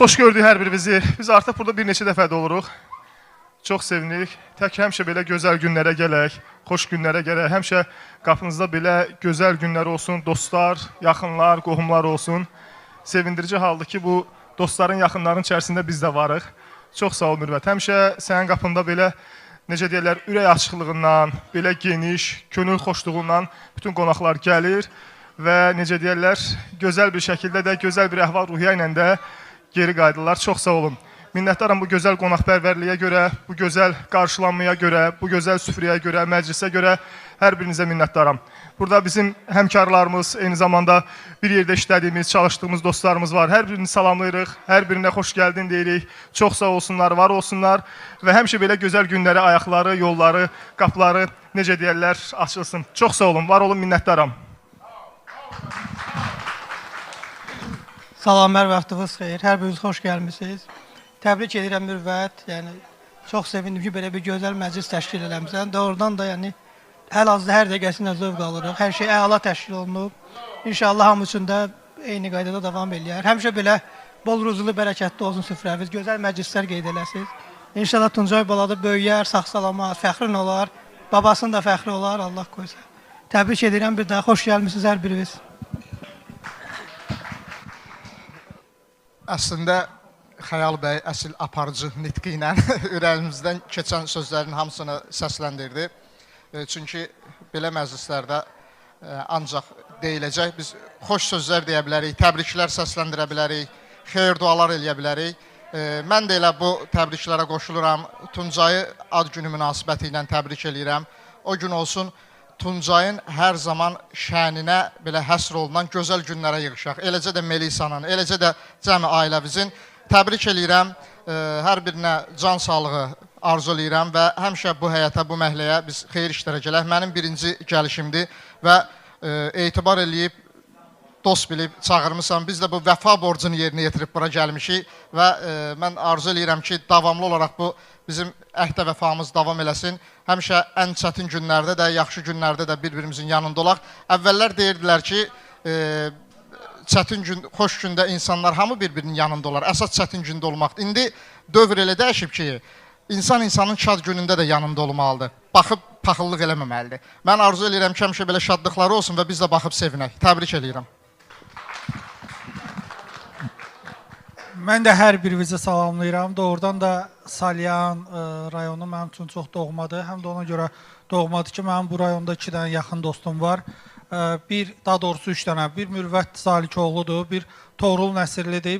Xoş gördük hər birinizi. Biz artıq burada bir neçə dəfə də oluruq. Çox sevinirik. Tək həmişə belə gözəl günlərə gələk, xoş günlərə gələk. Həmişə qapınızda belə gözəl günlər olsun, dostlar, yaxınlar, qohumlar olsun. Sevindirici haldır ki, bu dostların, yaxınların içərisində biz də varıq. Çox sağ ol Mürvət. Həmişə sənin qapında belə, necə deyirlər, ürək açıqlığından, belə geniş, könül xoşluğundan bütün qonaqlar gəlir və necə deyirlər, gözəl bir şəkildə də, gözəl bir əhval-ruhiyyə ilə də geri qayıdırlar. Çox sağ olun. Minnətdaram bu gözəl qonaqpərvərliyə görə, bu gözəl qarşılanmaya görə, bu gözəl süfrəyə görə, məclisə görə hər birinizə minnətdaram. Burada bizim həmkarlarımız, eyni zamanda bir yerdə işlədiyimiz, çalışdığımız dostlarımız var. Hər birini salamlayırıq, hər birinə xoş gəldin deyirik. Çox sağ olsunlar, var olsunlar və həmişə belə gözəl günlərə ayaqları, yolları, qapıları, necə deyərlər, açılsın. Çox sağ olun, var olun, minnətdaram. Salamlar, vaxtınız xeyir. Hər biriniz xoş gəlmisiniz. Təbrik edirəm Mürvət. Yəni çox sevindim ki, belə bir gözəl məclis təşkil eləmisən. Doğrudan da yəni hal-hazırda hər dəqiqəsində zövq alırıq. Hər şey əla təşkil olunub. İnşallah hamı üçün də eyni qaydada davam eləyər. Həmişə belə bol ruzulu, bərəkətli olsun süfrəmiz. Gözəl məclislər qeyd eləsiniz. İnşallah Tuncay baladı böyüyər, sağ-salamat, fəxrin olar. Babasının da fəxri olar, Allah qoysa. Təbrik edirəm bir daha. Xoş gəlmisiniz hər biriniz. Əslində Xəyal bəy əsl aparıcı nitqi ilə ürəyimizdən keçən sözlərin hamısını səsləndirdi. Çünki belə məclislərdə ancaq deyiləcək, biz xoş sözlər deyə bilərik, təbriklər səsləndirə bilərik, xeyir dualar eləyə bilərik. Mən də elə bu təbriklərə qoşuluram. Tuncayı ad günü münasibəti ilə təbrik eləyirəm. O gün olsun Tuncayın hər zaman şəninə belə həsr olunan gözəl günlərə yığışaq. Eləcə də Melisanın, eləcə də cəmi ailəmizin. Təbrik eləyirəm, hər birinə can sağlığı arzu eləyirəm və həmişə bu həyata, bu məhləyə biz xeyir işlərə gələk. Mənim birinci gəlişimdir və etibar eləyib, dost bilib çağırmışam. Biz də bu vəfa borcunu yerinə yetirib bura gəlmişik və mən arzu eləyirəm ki, davamlı olaraq bu bizim əhdə vəfamız davam eləsin. Həmişə ən çətin günlərdə də, yaxşı günlərdə də bir-birimizin yanında olaq. Əvvəllər deyirdilər ki, çətin gün, xoş gündə insanlar hamı bir-birinin yanında olar. Əsas çətin gündə olmaqdır. İndi dövr elə dəyişib ki, insan insanın şad günündə də yanında olmalıdır. Baxıb paxıllıq eləməməlidir. Mən arzu eləyirəm ki, həmişə belə şadlıqları olsun və biz də baxıb sevinək. Təbrik eləyirəm. Mən də hər birinizi salamlayıram. Doğrudan da Salyan rayonu mənim üçün çox doğmadır. Həm də ona görə doğmadır ki, mənim bu rayonda 2 dənə yaxın dostum var. Daha doğrusu 3 dənə. Bir Mürvət Salikoğludur, bir Toğrul Nəsirlidir.